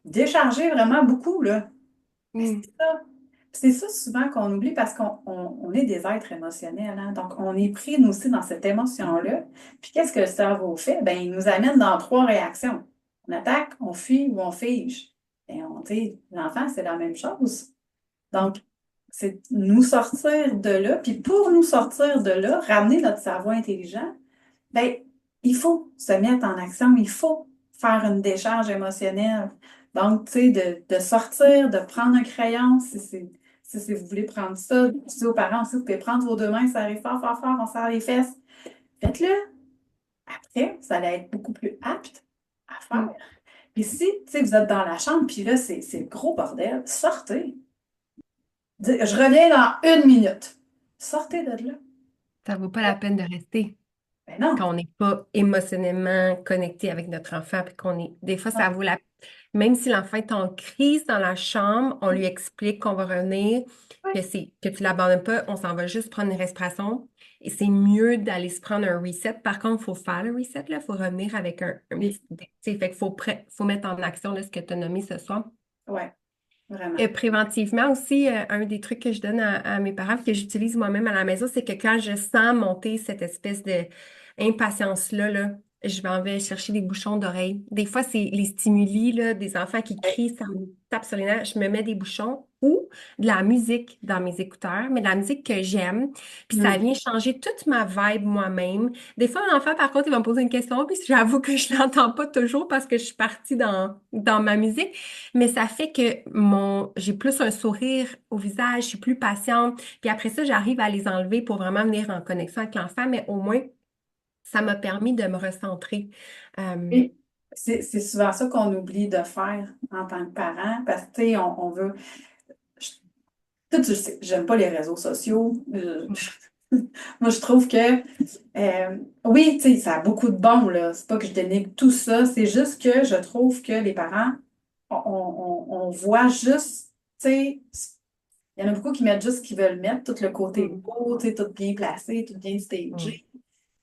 décharger vraiment beaucoup, là. Mais Mm. c'est ça. C'est ça souvent qu'on oublie parce qu'on est des êtres émotionnels, hein. Donc, on est pris, nous aussi, dans cette émotion-là. Puis, qu'est-ce que le cerveau fait? Ben, il nous amène dans trois réactions. On attaque, on fuit ou on fige. Et tu sais, l'enfant, c'est la même chose. Donc, c'est nous sortir de là. Puis, pour nous sortir de là, ramener notre cerveau intelligent, ben, il faut se mettre en action, il faut faire une décharge émotionnelle. Donc, tu sais, de sortir, de prendre un crayon, si vous voulez prendre ça, je dis aux parents aussi, vous pouvez prendre vos deux mains, ça arrive fort, fort, fort, on serre les fesses. Faites-le. Après, ça allait être beaucoup plus apte à faire. Mm. Puis si, tu sais, vous êtes dans la chambre, puis là, c'est le gros bordel, sortez. Je reviens dans une minute. Sortez de là. Ça vaut pas la peine de rester Ben non, quand on n'est pas émotionnellement connecté avec notre enfant, puis qu'on est. Des fois, ça non. vaut la. Même si l'enfant est en crise dans la chambre, on lui explique qu'on va revenir, Oui, que tu l'abandonnes pas, on s'en va juste prendre une respiration. Et c'est mieux d'aller se prendre un reset. Par contre, il faut faire le reset, là. Il faut revenir avec un oui, petit. Tu sais, fait qu'il faut mettre en action là, ce que tu as nommé ce soir. ouais, vraiment. Préventivement aussi, un des trucs que je donne à mes parents, que j'utilise moi-même à la maison, c'est que quand je sens monter cette espèce de impatience-là, là, je m'en vais chercher des bouchons d'oreilles. Des fois, c'est les stimuli là, des enfants qui Ouais. crient, ça me tape sur les nerfs. Je me mets des bouchons ou de la musique dans mes écouteurs, mais de la musique que j'aime. Puis ça Mm. vient changer toute ma vibe moi-même. Des fois, un enfant, par contre, il va me poser une question, puis j'avoue que je l'entends pas toujours parce que je suis partie dans ma musique. Mais ça fait que j'ai plus un sourire au visage, je suis plus patiente. Puis après ça, j'arrive à les enlever pour vraiment venir en connexion avec l'enfant, mais au moins, ça m'a permis de me recentrer. Euh, Et c'est souvent ça qu'on oublie de faire en tant que parent, parce que, tu sais, on veut. je- Toi, tu le sais, j'aime pas les réseaux sociaux. Moi, je trouve que, oui, tu sais, ça a beaucoup de bon, là. C'est pas que je dénigre tout ça, c'est juste que je trouve que les parents, on voit juste, tu sais, il y en a beaucoup qui mettent juste ce qu'ils veulent mettre, tout le côté mm, beau, tu sais, tout bien placé, tout bien mm, stagé.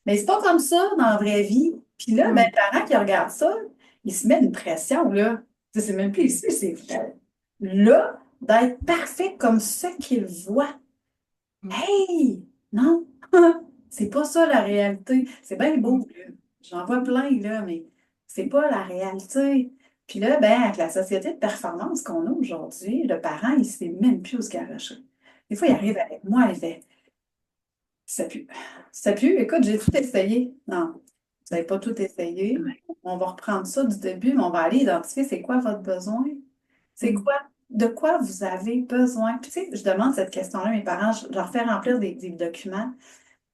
Mais c'est pas comme ça dans la vraie vie. Puis là, ben, mm, le parent qui regarde ça, il se met une pression, là. Tu sais, c'est même plus ici, c'est là, d'être parfait comme ce qu'il voit. mm, Hey! Non! C'est pas ça la réalité. C'est bien mm, beau, là. J'en vois plein, là, mais c'est pas la réalité. Puis là, ben, avec la société de performance qu'on a aujourd'hui, le parent, il sait même plus où se garocher. Des fois, il arrive mm, avec moi, il fait ça pue. Ça pue. Écoute, j'ai tout essayé. Non, vous n'avez pas tout essayé. ouais, On va reprendre ça du début, mais on va aller identifier c'est quoi votre besoin. C'est mm, quoi, de quoi vous avez besoin. Puis, tu sais, je demande cette question-là à mes parents, je leur fais remplir des documents.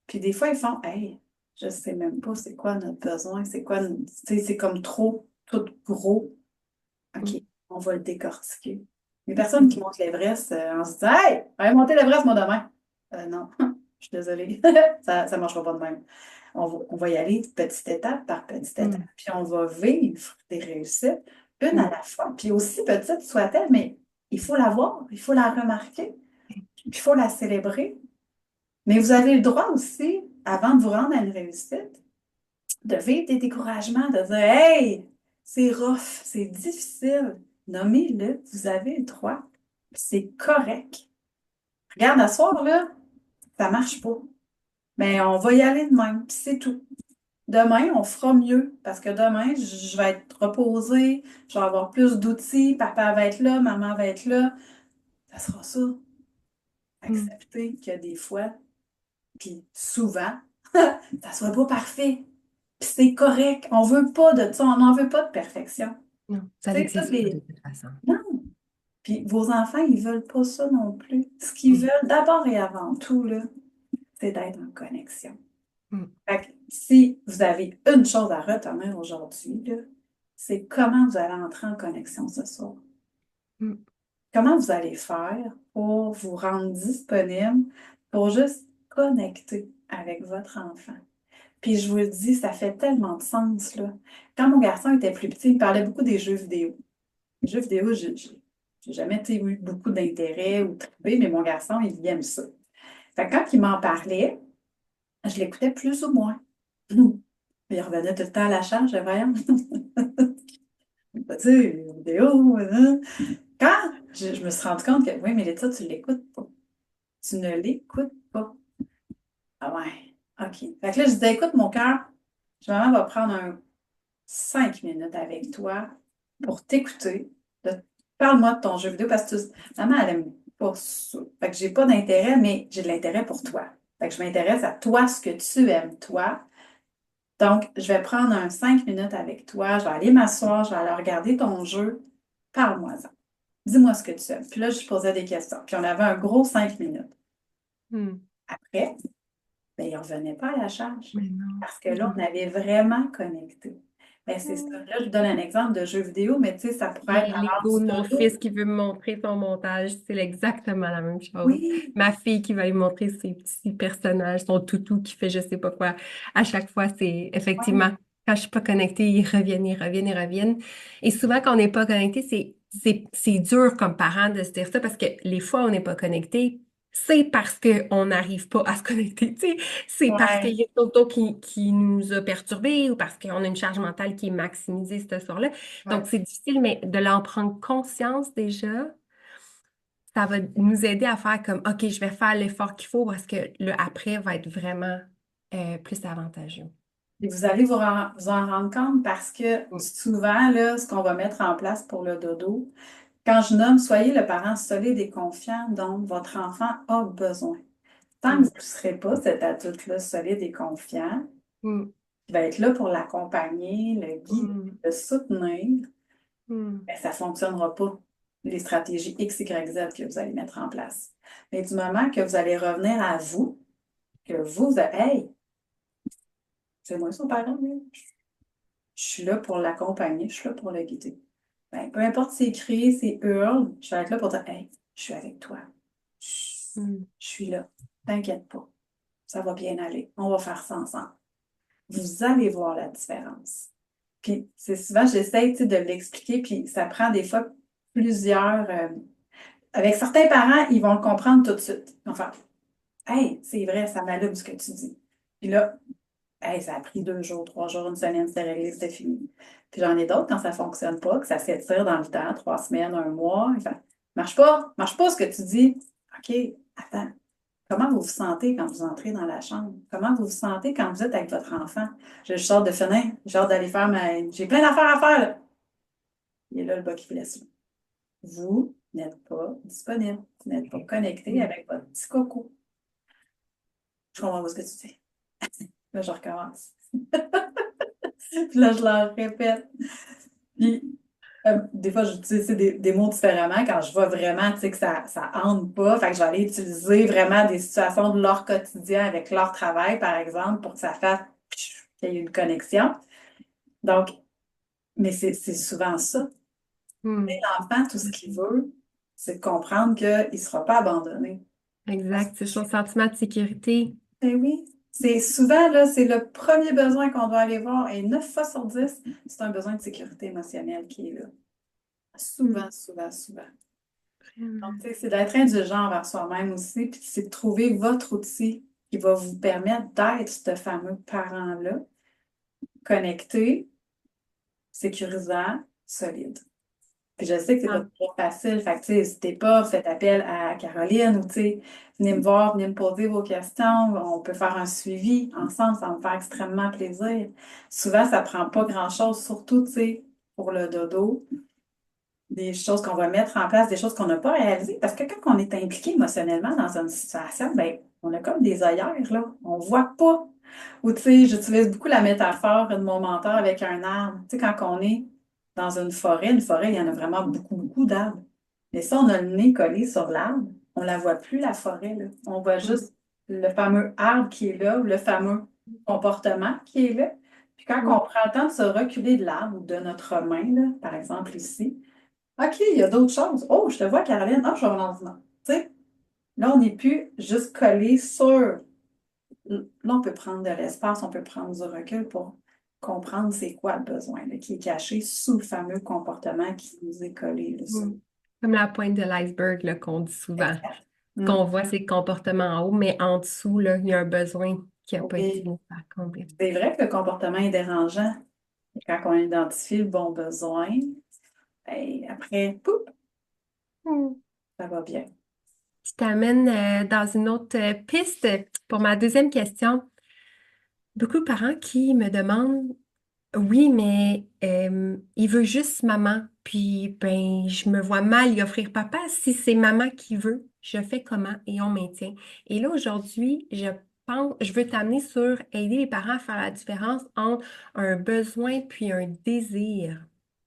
Puis des fois, ils font Hey, je sais même pas c'est quoi notre besoin, c'est quoi, tu sais, c'est comme trop, tout gros. OK, mm, on va le décortiquer. Les personnes qui mm, montent l'Everest en se disant Hey, allez monter l'Everest, moi, demain. Non, je suis désolée. Ça ne marchera pas de même. On va y aller petite étape par petite étape. mm, Puis on va vivre des réussites, une à mm. la fois. Puis aussi petite soit-elle, mais il faut la voir, il faut la remarquer, puis il faut la célébrer. Mais vous avez le droit aussi, avant de vous rendre à une réussite, de vivre des découragements, de dire Hey, c'est rough, c'est difficile. Nommez-le, vous avez le droit. c'est correct. Regarde, à soir, là, ça marche pas. Mais on va y aller de même, puis c'est tout. Demain, on fera mieux parce que demain, je vais être reposée, je vais avoir plus d'outils, papa va être là, maman va être là. Ça sera ça. Mm. Accepter qu'il y a des fois, puis souvent, ça soit pas parfait. Puis c'est correct. On veut pas de ça, on n'en veut pas de perfection. Non, ça Tu sais, toutes n'existe pas de les. toute façon. Non. Puis vos enfants, ils veulent pas ça non plus. Ce qu'ils Mm. veulent d'abord et avant tout, là, c'est d'être en connexion. Mm. Fait que si vous avez une chose à retenir aujourd'hui, là, c'est comment vous allez entrer en connexion ce soir. Mm. Comment vous allez faire pour vous rendre disponible pour juste connecter avec votre enfant. Puis je vous le dis, ça fait tellement de sens, là. Quand mon garçon était plus petit, il parlait beaucoup des jeux vidéo. Les jeux vidéo, j'ai jamais eu beaucoup d'intérêt ou trippé, mais mon garçon, il aime ça. Fait que quand il m'en parlait, je l'écoutais plus ou moins. Il revenait tout le temps à la charge, voyons. Tu sais, les vidéos, hein. Quand je me suis rendu compte que, oui, mais Léa, tu l'écoutes pas. Tu ne l'écoutes pas. Ah ouais, OK. Fait que là, je disais, écoute, mon cœur, maman va prendre 5 minutes avec toi pour t'écouter. Parle-moi de ton jeu vidéo parce que maman, elle aime pas ça. Fait que j'ai pas d'intérêt, mais j'ai de l'intérêt pour toi. Fait que je m'intéresse à toi, ce que tu aimes, toi. Donc, je vais prendre 5 minutes avec toi. Je vais aller m'asseoir, je vais aller regarder ton jeu. Parle-moi-en. Dis-moi ce que tu aimes. Puis là, je posais des questions. Puis on avait un gros 5 minutes. Mm. Après, ben, il ne revenait pas à la charge. Mais non. Parce que là, on Mm. avait vraiment connecté. Ben, c'est ça. Là, je vous donne un exemple de jeu vidéo, mais tu sais, ça pourrait être Les à l'heure Lego du de mon dodo. fils qui veut me montrer son montage, c'est exactement la même chose. Oui, Ma fille qui va lui montrer ses petits personnages, son toutou qui fait je sais pas quoi. À chaque fois, c'est oui, effectivement, quand je suis pas connectée, ils reviennent, ils reviennent, ils reviennent. Et souvent, quand on n'est pas connecté, c'est dur comme parent de se dire ça parce que les fois où on n'est pas connecté, c'est parce qu'on n'arrive pas à se connecter. Tu sais, c'est parce qu'il ouais, y a d'autres qui nous a perturbés ou parce qu'on a une charge mentale qui est maximisée ce soir-là. Donc, ouais. c'est difficile, mais de l'en prendre conscience déjà, ça va nous aider à faire comme, OK, je vais faire l'effort qu'il faut parce que le après va être vraiment plus avantageux. Et vous allez vous en rendre compte parce que Mm. souvent, là, ce qu'on va mettre en place pour le dodo, quand je nomme, soyez le parent solide et confiant dont votre enfant a besoin. Tant que Mm. vous ne serez pas cet adulte-là solide et confiant, Mm. qui va être là pour l'accompagner, le guider, Mm. le soutenir, Mm. ben, ça ne fonctionnera pas, les stratégies X, Y, Z que vous allez mettre en place. Mais du moment que vous allez revenir à vous, que hey, c'est moi son parent, lui. Je suis là pour l'accompagner, je suis là pour le guider. Ben, peu importe ses cris, ses hurles, je vais être là pour dire, hey, je suis avec toi. Mm. Je suis là. T'inquiète pas. Ça va bien aller. On va faire ça ensemble. Vous allez voir la différence. Puis, c'est souvent, j'essaie, tu sais, de l'expliquer, puis ça prend des fois plusieurs. Avec certains parents, ils vont le comprendre tout de suite. Ils vont faire, hey, c'est vrai, ça m'allume ce que tu dis. Puis là, hey, ça a pris 2 jours, 3 jours, une semaine, c'était réglé, c'était fini. Puis j'en ai d'autres quand ça ne fonctionne pas, que ça s'étire dans le temps, 3 semaines, un mois. Enfin, marche pas ce que tu dis. OK, attends. Comment vous vous sentez quand vous entrez dans la chambre? Comment vous vous sentez quand vous êtes avec votre enfant? Je sors de finir, j'ai hâte d'aller faire ma. J'ai plein d'affaires à faire, là. Il est là, le bas qui blesse. Vous n'êtes pas disponible. Vous n'êtes pas connecté Mm. avec votre petit coco. Je comprends pas ce que tu dis. Là, je recommence. Puis là, je leur répète. Puis, des fois, j'utilise des mots différemment quand je vois vraiment, tu sais, que ça entre pas. Fait que je vais aller utiliser vraiment des situations de leur quotidien avec leur travail, par exemple, pour que ça fasse qu'il y ait une connexion. Donc, mais c'est souvent ça. Mm. L'enfant, tout ce qu'il veut, c'est de comprendre qu'il ne sera pas abandonné. Parce Exact, c'est son que, sentiment de sécurité. ben oui, c'est souvent, là, c'est le premier besoin qu'on doit aller voir. Et 9 fois sur 10, c'est un besoin de sécurité émotionnelle qui est là. Mm. Souvent, souvent, souvent. Donc, Vraiment. tu sais, c'est d'être indulgent envers soi-même aussi, puis c'est de trouver votre outil qui va vous permettre d'être ce fameux parent-là, connecté, sécurisant, solide. Puis je sais que c'est pas Ah, toujours facile. Fait que, tu sais, n'hésitez pas, faites appel à Caroline ou, tu sais, venez me voir, venez me poser vos questions. On peut faire un suivi ensemble, ça va me faire extrêmement plaisir. Souvent, ça prend pas grand-chose, surtout, tu sais, pour le dodo, des choses qu'on va mettre en place, des choses qu'on n'a pas réalisées. Parce que quand on est impliqué émotionnellement dans une situation, ben, on a comme des œillères, là. On voit pas. Ou, tu sais, j'utilise beaucoup la métaphore de mon mentor avec un arbre. Tu sais, quand on est dans une forêt, il y en a vraiment beaucoup, beaucoup d'arbres. Mais si on a le nez collé sur l'arbre, on la voit plus, la forêt, là. On voit mm, juste le fameux arbre qui est là ou le fameux comportement qui est là. Puis quand on mm, prend le temps de se reculer de l'arbre ou de notre main, là, par exemple ici, OK, il y a d'autres choses. Oh, je te vois, Caroline. Ah, je suis en Tu sais, là, on n'est plus juste collé sur. Là, on peut prendre de l'espace, on peut prendre du recul pour comprendre c'est quoi le besoin là, qui est caché sous le fameux comportement qui nous est collé là, ça. mm. Comme la pointe de l'iceberg là, qu'on dit souvent. Exact. Ce Mm. qu'on voit, c'est le comportement en haut, mais en dessous, là, il y a un besoin qui n'a pas été Oui. accompli. C'est vrai que le comportement est dérangeant. Et quand on identifie le bon besoin, ben, après, pouf, Mm. ça va bien. Je t'amène dans une autre piste pour ma deuxième question. Beaucoup de parents qui me demandent, oui, mais il veut juste maman, puis ben je me vois mal y offrir papa. Si c'est maman qui veut, je fais comment et on maintient. Et là aujourd'hui, je veux t'amener sur aider les parents à faire la différence entre un besoin puis un désir.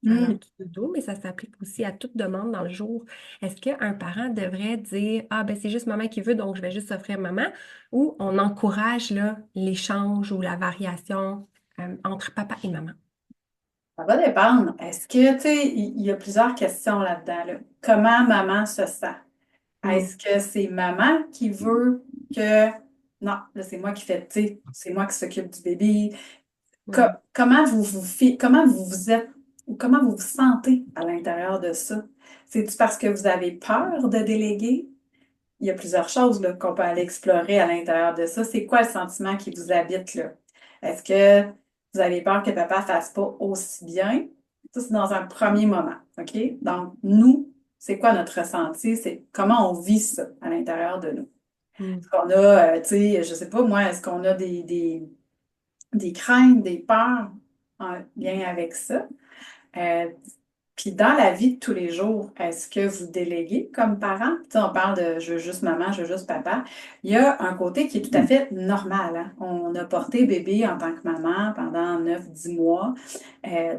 Alors, Mm. qui est doux, mais ça s'applique aussi à toute demande dans le jour. Est-ce qu'un parent devrait dire, ah ben c'est juste maman qui veut, donc je vais juste offrir maman, ou on encourage là l'échange ou la variation entre papa et maman? Ça va dépendre. Est-ce que, tu sais, il y a plusieurs questions là-dedans, là. Comment maman se sent? Mm, Est-ce que c'est maman qui veut que... Non, là, c'est moi qui fais, tu sais, c'est moi qui s'occupe du bébé. mm, Comment comment vous vous êtes, ou comment vous vous sentez à l'intérieur de ça? C'est-tu parce que vous avez peur de déléguer? Il y a plusieurs choses là, qu'on peut aller explorer à l'intérieur de ça. C'est quoi le sentiment qui vous habite là? Est-ce que vous avez peur que papa ne fasse pas aussi bien? Ça, c'est dans un premier moment, OK? Donc, nous, c'est quoi notre ressenti? C'est comment on vit ça à l'intérieur de nous. mm, Est-ce qu'on a, tu sais, je sais pas moi, est-ce qu'on a des craintes, des peurs en lien avec ça? Euh, Puis dans la vie de tous les jours, est-ce que vous déléguez comme parent? Tu sais, on parle de je veux juste maman, je veux juste papa. Il y a un côté qui est tout à fait normal, hein. On a porté bébé en tant que maman pendant 9, 10 mois.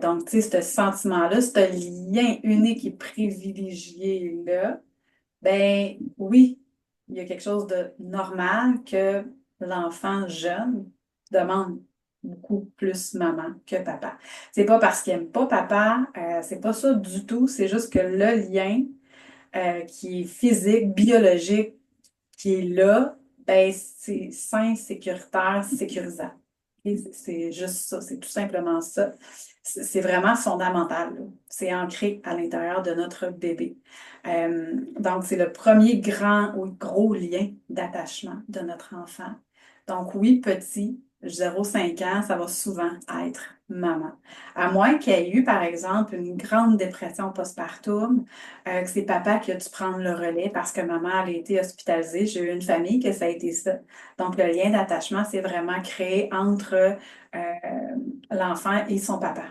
Donc, tu sais, ce sentiment-là, ce lien unique et privilégié-là, ben oui, il y a quelque chose de normal que l'enfant jeune demande beaucoup plus maman que papa. C'est pas parce qu'il aime pas papa, c'est pas ça du tout, c'est juste que le lien qui est physique, biologique, qui est là, ben c'est sain, sécuritaire, sécurisant. Et c'est juste ça, c'est tout simplement ça. C'est vraiment fondamental, là. C'est ancré à l'intérieur de notre bébé. Donc, c'est le premier grand ou gros lien d'attachement de notre enfant. Donc, oui, petit, 0 5 ans, ça va souvent être maman. À moins qu'il y ait eu, par exemple, une grande dépression postpartum, que c'est papa qui a dû prendre le relais parce que maman a été hospitalisée. J'ai eu une famille que ça a été ça. Donc, le lien d'attachement, c'est vraiment créé entre l'enfant et son papa.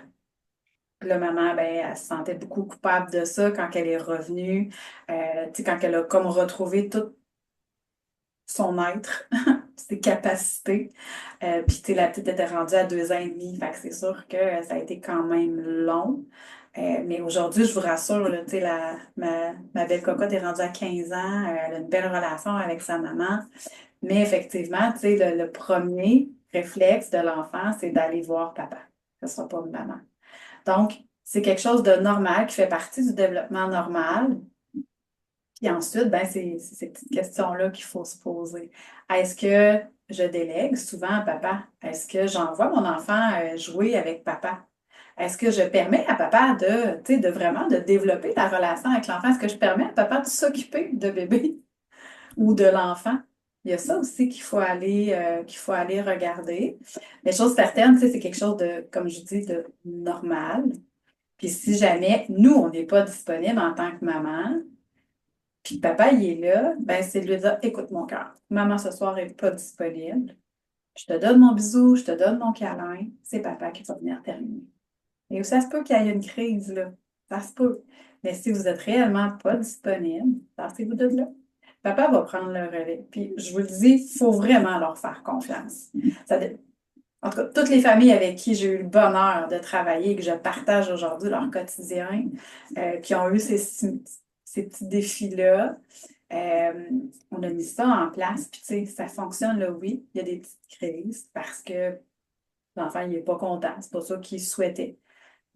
Puis la maman, ben, elle se sentait beaucoup coupable de ça quand elle est revenue, tu sais, quand elle a comme retrouvé tout son être, ses capacités. Puis, tu sais, la petite était rendue à 2 ans et demi, fait que c'est sûr que ça a été quand même long. Mais aujourd'hui, je vous rassure, là, tu sais, ma belle cocotte est rendue à 15 ans, elle a une belle relation avec sa maman. Mais effectivement, tu sais, le premier réflexe de l'enfant, c'est d'aller voir papa. Ce ne sera pas maman. Donc, c'est quelque chose de normal qui fait partie du développement normal. Puis ensuite, ben, c'est ces petites questions-là qu'il faut se poser. Est-ce que je délègue souvent à papa? Est-ce que j'envoie mon enfant jouer avec papa? Est-ce que je permets à papa de, tu sais, de vraiment de développer la relation avec l'enfant? Est-ce que je permets à papa de s'occuper de bébé ou de l'enfant? Il y a ça aussi qu'il faut aller regarder. Les choses certaines, tu sais, c'est quelque chose de, comme je dis, de normal. Puis si jamais nous, on n'est pas disponible en tant que maman, puis que papa, il est là, ben c'est de lui dire, écoute mon cœur, maman ce soir n'est pas disponible. Je te donne mon bisou, je te donne mon câlin, c'est papa qui va venir terminer. Et ça se peut qu'il y ait une crise, là. Ça se peut. Mais si vous êtes réellement pas disponible, passez-vous de là. Papa va prendre le relais. Puis je vous le dis, il faut vraiment leur faire confiance. Ça, en tout cas, toutes les familles avec qui j'ai eu le bonheur de travailler et que je partage aujourd'hui leur quotidien, qui ont eu ces petits défis-là, euh, on a mis ça en place. Puis, tu sais, ça fonctionne, là, oui. Il y a des petites crises parce que l'enfant, il n'est pas content. C'est pas ça qu'il souhaitait.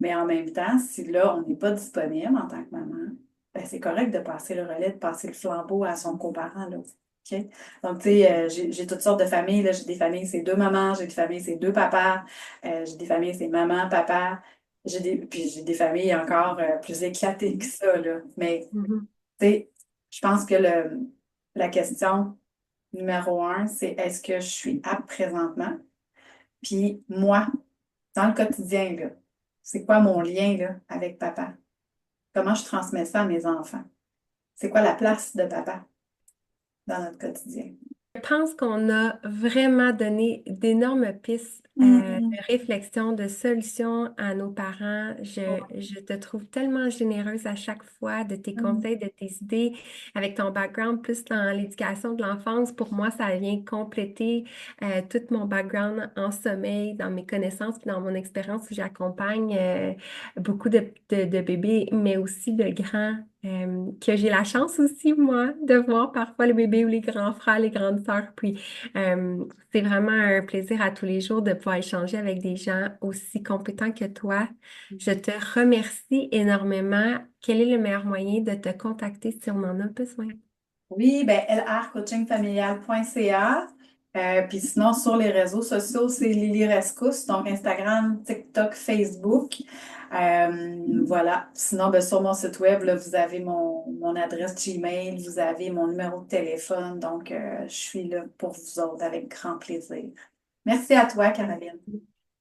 Mais en même temps, si là, on n'est pas disponible en tant que maman, ben, c'est correct de passer le relais, de passer le flambeau à son coparent, là. OK? Donc, tu sais, j'ai toutes sortes de familles, là. J'ai des familles, c'est deux mamans, j'ai des familles, c'est deux papas, j'ai des familles, c'est maman, papa. Puis j'ai des familles encore plus éclatées que ça, là. Mais, Mhm. tu sais, je pense que la question numéro un, c'est est-ce que je suis apte présentement? Puis moi, dans le quotidien, là, c'est quoi mon lien là, avec papa? Comment je transmets ça à mes enfants? C'est quoi la place de papa dans notre quotidien? Je pense qu'on a vraiment donné d'énormes pistes Mhm. de réflexion, de solutions à nos parents. Je te trouve tellement généreuse à chaque fois de tes Mhm. conseils, de tes idées, avec ton background plus dans l'éducation de l'enfance. Pour moi, ça vient compléter tout mon background en sommeil, dans mes connaissances, puis dans mon expérience où j'accompagne beaucoup de bébés, mais aussi de grands. Que j'ai la chance aussi, moi, de voir parfois les bébés ou les grands frères, les grandes sœurs. Puis, c'est vraiment un plaisir à tous les jours de pouvoir échanger avec des gens aussi compétents que toi. Je te remercie énormément. Quel est le meilleur moyen de te contacter si on en a besoin? Oui, ben lrcoachingfamilial.ca. Puis sinon, sur les réseaux sociaux, c'est Lily Rescousse, donc Instagram, TikTok, Facebook. Voilà. Sinon, ben, sur mon site web, là, vous avez mon adresse Gmail, vous avez mon numéro de téléphone. Donc, je suis là pour vous autres avec grand plaisir. Merci à toi, Caroline.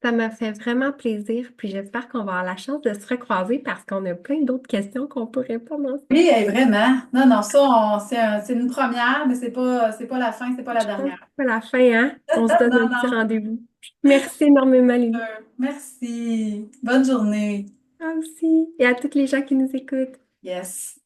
Ça m'a fait vraiment plaisir, puis j'espère qu'on va avoir la chance de se recroiser parce qu'on a plein d'autres questions qu'on peut répondre ensemble. Oui, vraiment. Non, non, ça, c'est une première, mais c'est pas la fin, c'est pas la Je pense dernière. que c'est la fin, hein? On se donne Non, un petit non. rendez-vous. Merci énormément, Lily. Merci. Bonne journée. Toi aussi. Et à toutes les gens qui nous écoutent. Yes.